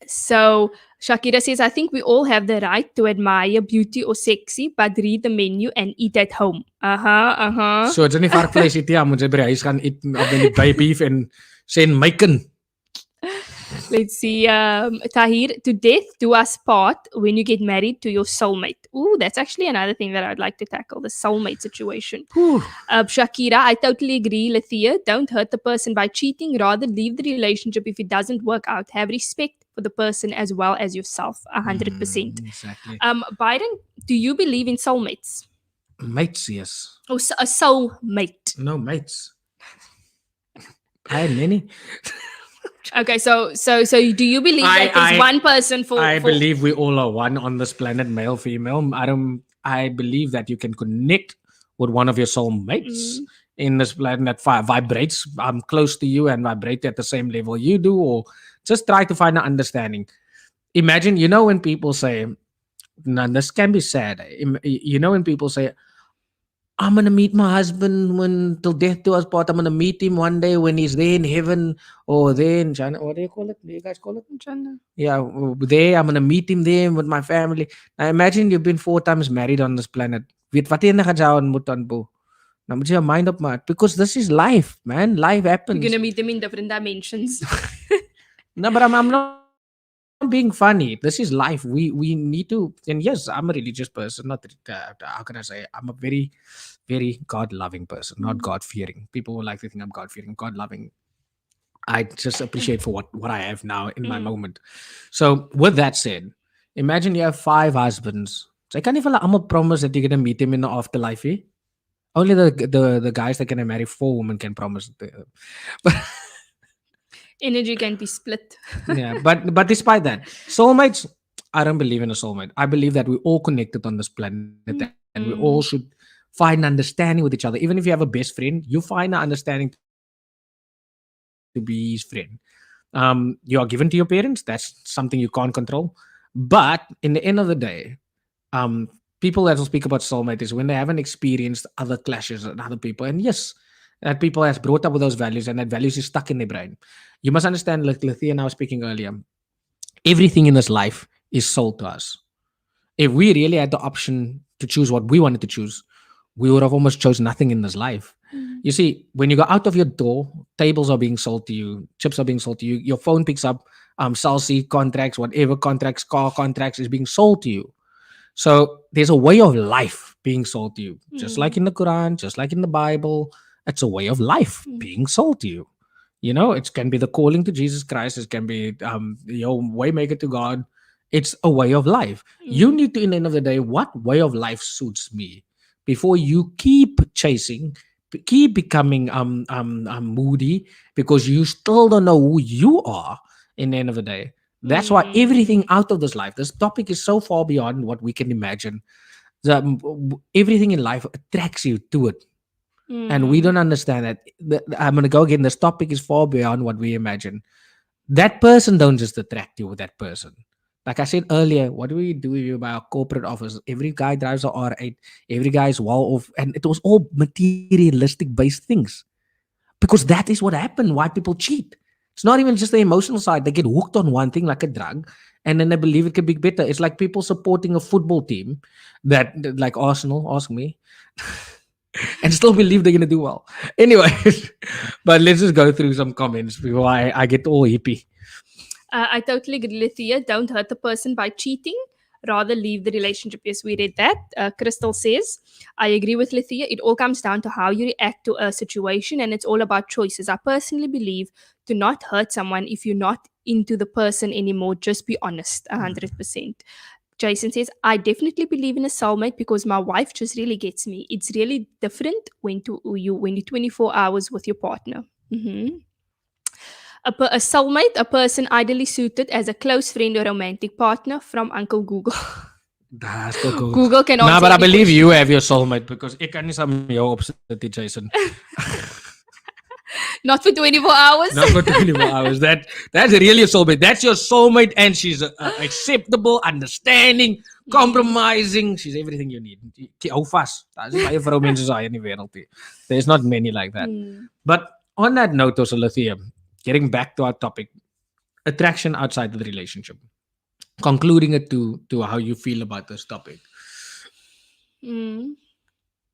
B: So Shakira says, I think we all have the right to admire beauty or sexy, but read the menu and eat at home.
A: so dit's nie varkvleis eet nie. Moet jy by die huis gaan eet of by die beef en sê myken.
B: Let's see. Tahir, to death do us part when you get married to your soulmate. Ooh, that's actually another thing that I'd like to tackle, the soulmate situation. Shakira, I totally agree, Lathia. Don't hurt the person by cheating. Rather leave the relationship if it doesn't work out. Have respect for the person as well as yourself. 100%.
A: Exactly.
B: Byron, do you believe in soulmates?
A: Mates, yes.
B: Or a soulmate?
A: No, mates. I had many.
B: Okay, so do you believe that there's one person for?
A: I
B: for
A: believe we all are one on this planet, male, female. I believe that you can connect with one of your soulmates in this planet that vibrates close to you and vibrate at the same level you do, or just try to find an understanding. Imagine, when people say, now this can be sad. When people say, I'm going to meet my husband when till death do us part. I'm going to meet him one day when he's there in heaven or there in China. What do you call it? Do you guys call it?
B: China.
A: Yeah, there. I'm going to meet him there with my family. Now imagine you've been 4 times married on this planet. Weet wat jy na gaan jou ontmoet aan bo. Nou moet jy jou mind up maak because this is life, man. Life happens.
B: You're gonna meet them in different dimensions.
A: No, but I'm not being funny. This is life. We need to. And yes, I'm a religious person. Not how can I say? I'm a very, very God-loving person, not God-fearing. People would like to think I'm God-fearing, God-loving. I just appreciate for what I have now in my moment. So with that said, imagine you have 5 husbands. So I can't even I'm a promise that you're gonna meet him in the afterlife. Eh? Only the guys that can marry 4 women can promise.
B: Energy can be split.
A: Yeah, but despite that, soulmates, I don't believe in a soulmate. I believe that we're all connected on this planet and we all should find understanding with each other. Even if you have a best friend, you find an understanding to be his friend. You are given to your parents. That's something you can't control. But in the end of the day, people that will speak about soulmate is when they haven't experienced other clashes and other people. And yes, that people has brought up with those values and that values is stuck in their brain. You must understand, like Lathia and I was speaking earlier, everything in this life is sold to us. If we really had the option to choose what we wanted to choose, we would have almost chose nothing in this life. You see, when you go out of your door, tables are being sold to you, chips are being sold to you, your phone picks up Salsi contracts, whatever contracts, car contracts is being sold to you. So there's a way of life being sold to you, just like in the Quran, just like in the Bible. It's a way of life being sold to you. It can be the calling to Jesus Christ. It can be your way maker to God. It's a way of life. You need to, in the end of the day, what way of life suits me before you keep chasing, keep becoming moody because you still don't know who you are in the end of the day. That's why everything out of this life, this topic is so far beyond what we can imagine. Everything in life attracts you to it. And we don't understand that. I'm going to go again. This topic is far beyond what we imagine. That person don't just attract you with that person. Like I said earlier, what do we do by our corporate office? Every guy drives a R8. Every guy is well off. And it was all materialistic based things. Because that is what happened. Why people cheat. It's not even just the emotional side. They get hooked on one thing like a drug. And then they believe it could be better. It's like people supporting a football team that, like Arsenal, ask me. and still believe they're gonna do well. Anyway, but let's just go through some comments before I get all hippie.
B: I totally agree, Lithia. Don't hurt the person by cheating. Rather leave the relationship. Yes, we read that. Crystal says, I agree with Lithia. It all comes down to how you react to a situation, and it's all about choices. I personally believe to not hurt someone if you're not into the person anymore. Just be honest, 100%. Jason says, I definitely believe in a soulmate because my wife just really gets me. It's really different when you're 24 hours with your partner. Mhm. A soulmate, a person ideally suited as a close friend or romantic partner from Uncle Google.
A: That's the Google.
B: Google can
A: Nah,
B: answer
A: but I
B: any
A: believe
B: question.
A: you have your soulmate because ik kan nie saam met jou opsit nie, Jason.
B: Not for 24 hours.
A: Not for 24 hours. That's really a soulmate. That's your soulmate, and she's acceptable, understanding, compromising. She's everything you need. Hou vas. Daar's nie baie vroumense saai in die wêreld nie. There's not many like that. But on that note, also, Lithia, getting back to our topic, attraction outside of the relationship. Concluding it to how you feel about this topic.
B: Mm.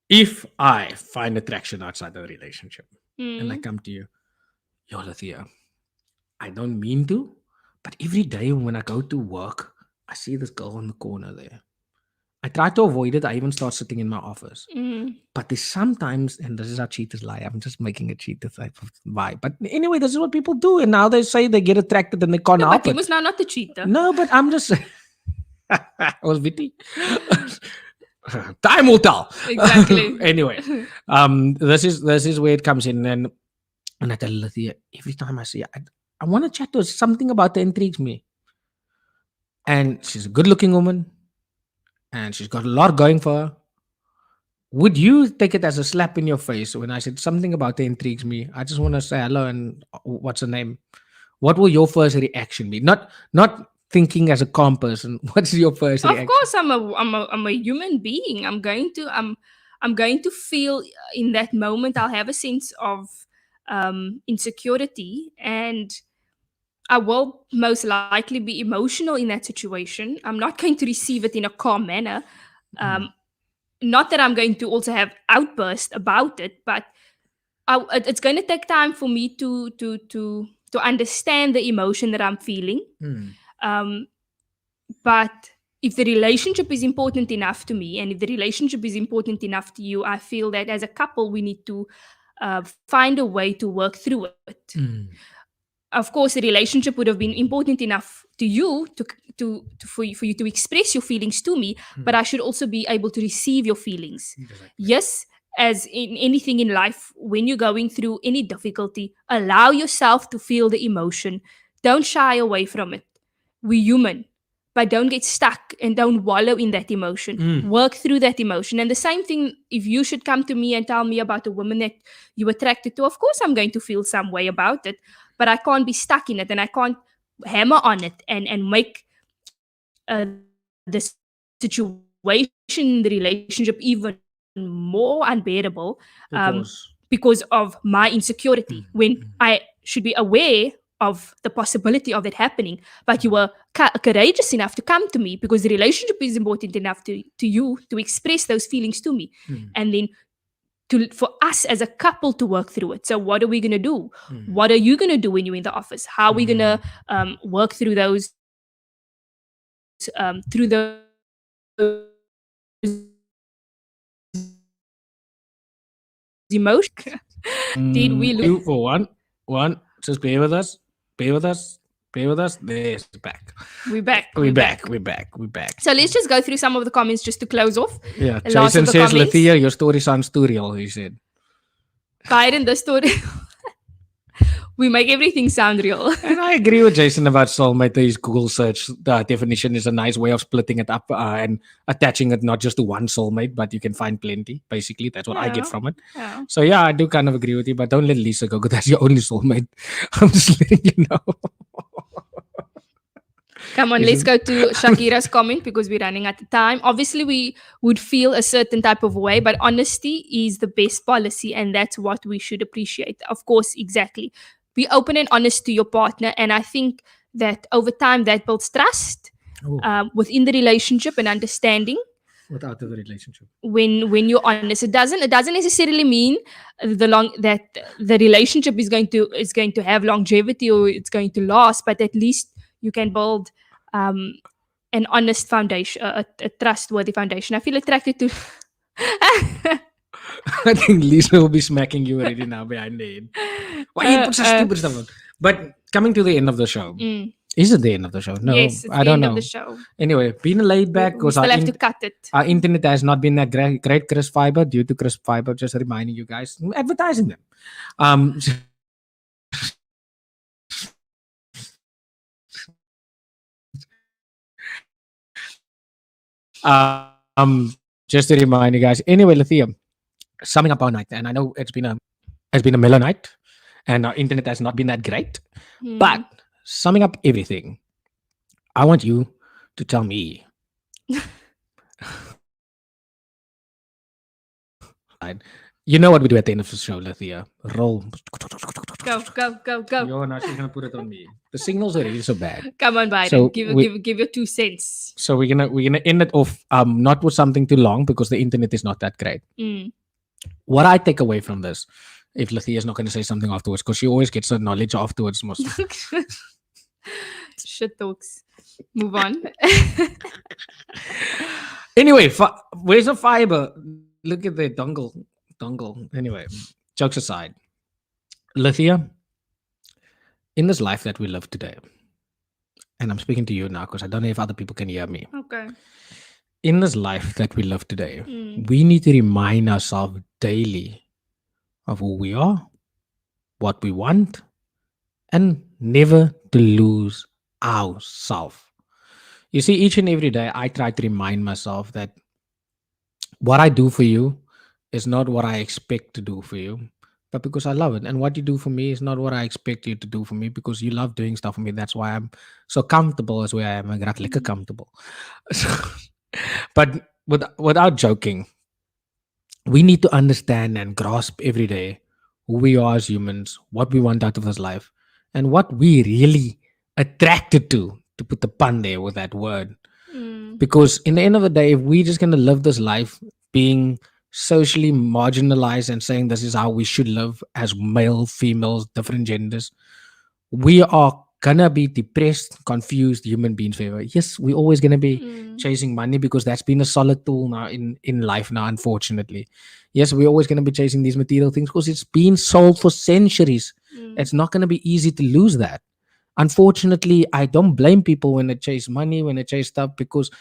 A: If I find attraction outside of the relationship and I
B: Mm.
A: come to you, yo, Lithia, I don't mean to, but every day when I go to work, I see this girl in the corner there. I try to avoid it. I even start sitting in my office.
B: Mm.
A: But there's sometimes, and this is how cheaters lie. I'm just making a cheater type of vibe. But anyway, this is what people do. And now they say they get attracted and they can't
B: No,
A: help
B: but you
A: it.
B: must now not the cheater.
A: No, but I'm just I was witty. Time will tell.
B: Exactly.
A: Anyway, this is where it comes in, and I tell Lithia every time I see her, I want to chat to her. Something about her intrigues me, and she's a good-looking woman, and she's got a lot going for her. Would you take it as a slap in your face when I said something about her intrigues me? I just want to say hello and what's her name? What will your first reaction be? Not thinking as a calm person. What's your first reaction?
B: Of course, I'm a human being. I'm going to feel in that moment. I'll have a sense of insecurity, and I will most likely be emotional in that situation. I'm not going to receive it in a calm manner. Not that I'm going to also have outbursts about it, but it's going to take time for me to understand the emotion that I'm feeling. But if the relationship is important enough to me, and if the relationship is important enough to you, I feel that as a couple we need to find a way to work through it. Of course, the relationship would have been important enough to you for you to express your feelings to me, but I should also be able to receive your feelings.
A: Exactly.
B: Yes, as in anything in life, when you're going through any difficulty, allow yourself to feel the emotion. Don't shy away from it. We're human, but don't get stuck and don't wallow in that emotion. Work through that emotion. And the same thing, if you should come to me and tell me about a woman that you're attracted to, of course I'm going to feel some way about it, but I can't be stuck in it, and I can't hammer on it and make the situation in the relationship even more unbearable because of my insecurity, when I should be aware of the possibility of that happening. But you were courageous enough to come to me because the relationship is important enough to you to express those feelings to me, and then for us as a couple to work through it. So what are we going to do? What are you going to do when you're in the office? How are we going to work through those emotions? Did we lose?
A: You for one, just bear with us. There's back.
B: We're back.
A: We're back.
B: So let's just go through some of the comments just to close off.
A: Yeah,
B: The last
A: Jason
B: of the
A: says,
B: comments.
A: Lithia, your story sounds too real, he said.
B: Byron, the story. We make everything sound real.
A: And I agree with Jason about soulmate. His Google search definition is a nice way of splitting it up and attaching it not just to one soulmate, but you can find plenty. Basically, that's what I get from it.
B: Yeah.
A: So yeah, I do kind of agree with you, but don't let Lisa go because that's your only soulmate. I'm just letting you know.
B: Come on, let's go to Shakira's comment because we're running out of time. Obviously, we would feel a certain type of way, but honesty is the best policy, and that's what we should appreciate. Of course, exactly. Be open and honest to your partner, and I think that over time that builds trust within the relationship and understanding.
A: Without the relationship.
B: when you're honest. It doesn't necessarily mean that the relationship is going to have longevity or it's going to last, but at least you can build an honest foundation, a trustworthy foundation. I feel attracted to
A: I think Lisa will be smacking you already now behind the head. Why you put such stupid stuff on? But coming to the end of the show. Is it the end of the show? No,
B: yes, it's
A: I
B: the
A: don't
B: end
A: know.
B: of the show.
A: Anyway, being laid back
B: We
A: because
B: still have to cut it.
A: our internet has not been that great, crisp fiber, due to crisp fiber. Just reminding you guys, advertising them. Just to remind you guys. Anyway, Lethea, summing up our night, and I know it's been a mellow night, and our internet has not been that great. But summing up everything, I want you to tell me. You know what we do at the end of the show, Lethea? Roll.
B: Go.
A: Yo, now she's gonna put it on me. The signals are really so bad.
B: Come on, Biden.
A: So
B: give your 2 cents.
A: So we're gonna end it off not with something too long because the internet is not that great. What I take away from this, if Lethea is not gonna say something afterwards, because she always gets the knowledge afterwards most.
B: Shit talks. Move on.
A: Anyway, where's the fiber? Look at the dongle. Anyway, jokes aside, Lethea, in this life that we live today, and I'm speaking to you now because I don't know if other people can hear me.
B: Okay.
A: In this life that we live today, we need to remind ourselves daily of who we are, what we want, and never to lose ourselves. You see, each and every day, I try to remind myself that what I do for you is not what I expect to do for you, but because I love it. And what you do for me is not what I expect you to do for me, because you love doing stuff for me. That's why I'm so comfortable as where I am. I'm lekker comfortable. But without joking, we need to understand and grasp every day who we are as humans, what we want out of this life, and what we really attracted to put the pun there with that word. Because in the end of the day, if we're just going to live this life being socially marginalized and saying this is how we should live as male, females, different genders, we are gonna be depressed, confused human beings forever. Yes, we're always gonna be chasing money because that's been a solid tool now in life now, unfortunately. Yes, we're always gonna be chasing these material things because it's been sold for centuries. It's not gonna be easy to lose that. Unfortunately, I don't blame people when they chase money, when they chase stuff, because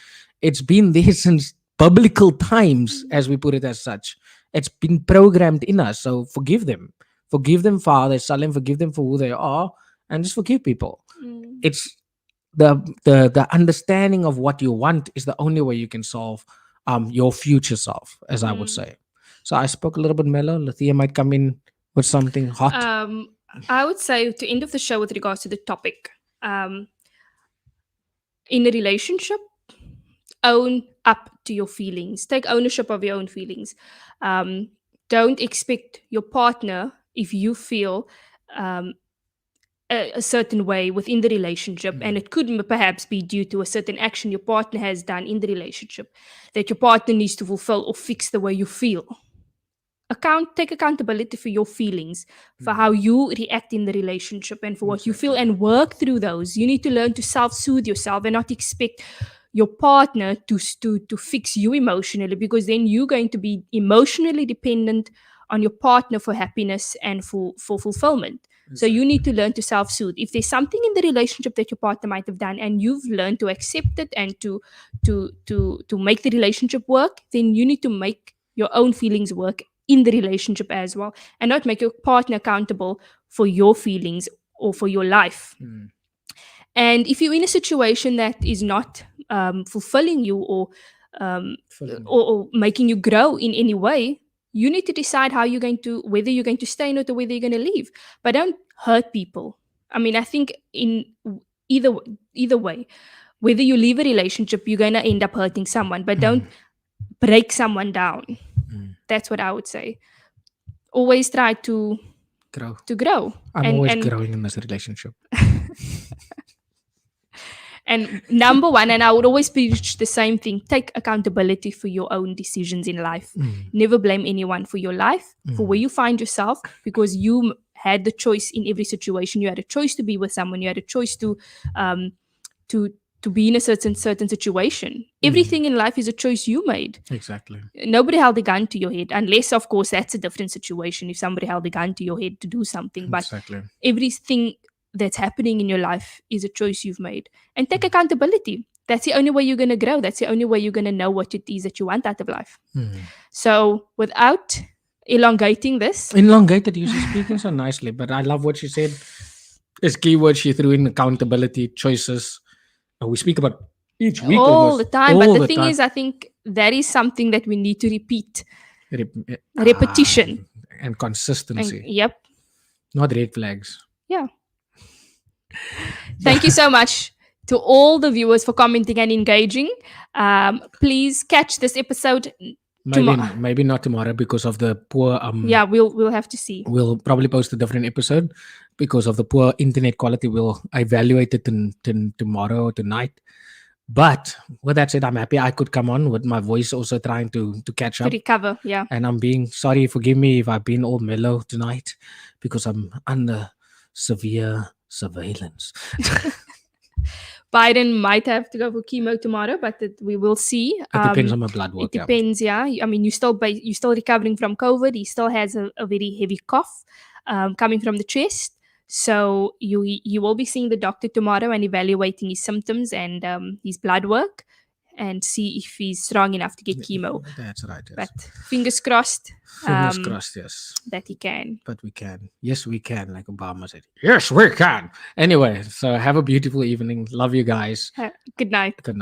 A: it's been there since biblical times, as we put it as such. It's been programmed in us. So forgive them. Forgive them for how they sell them, forgive them for who they are, and just forgive people. It's the understanding of what you want is the only way you can solve your future self, as I would say. So I spoke a little bit mellow. Lethea might come in with something hot.
B: I would say to end of the show with regards to the topic, in a relationship, own up to your feelings. Take ownership of your own feelings. Don't expect your partner, if you feel a certain way within the relationship, and it could perhaps be due to a certain action your partner has done in the relationship, that your partner needs to fulfill or fix the way you feel. Take accountability for your feelings, for how you react in the relationship, and for what you feel, and work through those. You need to learn to self-soothe yourself and not expect your partner to fix you emotionally, because then you're going to be emotionally dependent on your partner for happiness and for fulfillment. So you need to learn to self-soothe. If there's something in the relationship that your partner might have done and you've learned to accept it and to make the relationship work, then you need to make your own feelings work in the relationship as well, and not make your partner accountable for your feelings or for your life. And if you're in a situation that is not fulfilling you or making you grow in any way, you need to decide whether you're going to stay in it or whether you're going to leave. But don't hurt people. I mean, I think in either way, whether you leave a relationship, you're going to end up hurting someone, but don't break someone down. That's what I would say. Always try to grow.
A: I'm always growing in this relationship.
B: And number one, and I would always preach the same thing, take accountability for your own decisions in life. Never blame anyone for your life, for where you find yourself, because you had the choice in every situation. You had a choice to be with someone. You had a choice to be in a certain situation. Everything in life is a choice you made.
A: Exactly.
B: Nobody held a gun to your head, unless, of course, that's a different situation. If somebody held a gun to your head to do something, but
A: Exactly.
B: everything that's happening in your life is a choice you've made. And take accountability. That's the only way you're going to grow. That's the only way you're going to know what it is that you want out of life. So without elongating this,
A: Elongated, you're speaking so nicely, but I love what you said. As keywords she threw in: accountability, choices. We speak about each week
B: all the
A: almost.
B: time.
A: All
B: But the
A: the
B: thing
A: time.
B: is, I think that is something that we need to repeat.
A: Ah,
B: Repetition.
A: and
B: And,
A: consistency,
B: yep.
A: not red flags.
B: Yeah. Thank you so much to all the viewers for commenting and engaging. Please catch this episode tomorrow.
A: Maybe not tomorrow because of the poor.
B: Yeah, we'll have to see.
A: We'll probably post a different episode because of the poor internet quality. We'll evaluate it tomorrow or tonight. But with that said, I'm happy I could come on with my voice also trying to catch
B: To
A: up.
B: recover, yeah.
A: And I'm being sorry, forgive me if I've been all mellow tonight because I'm under severe surveillance.
B: Biden might have to go for chemo tomorrow, but we will see.
A: It depends on my blood work.
B: It depends, yeah. I mean, you're still recovering from COVID. He still has a very heavy cough coming from the chest. So you will be seeing the doctor tomorrow and evaluating his symptoms and his blood work and see if he's strong enough to get chemo.
A: That's right. Yes.
B: But fingers crossed.
A: Fingers crossed, yes.
B: That he can.
A: But we can. Yes, we can, like Obama said. Yes, we can. Anyway, so have a beautiful evening. Love you guys.
B: Good night.
A: Good night.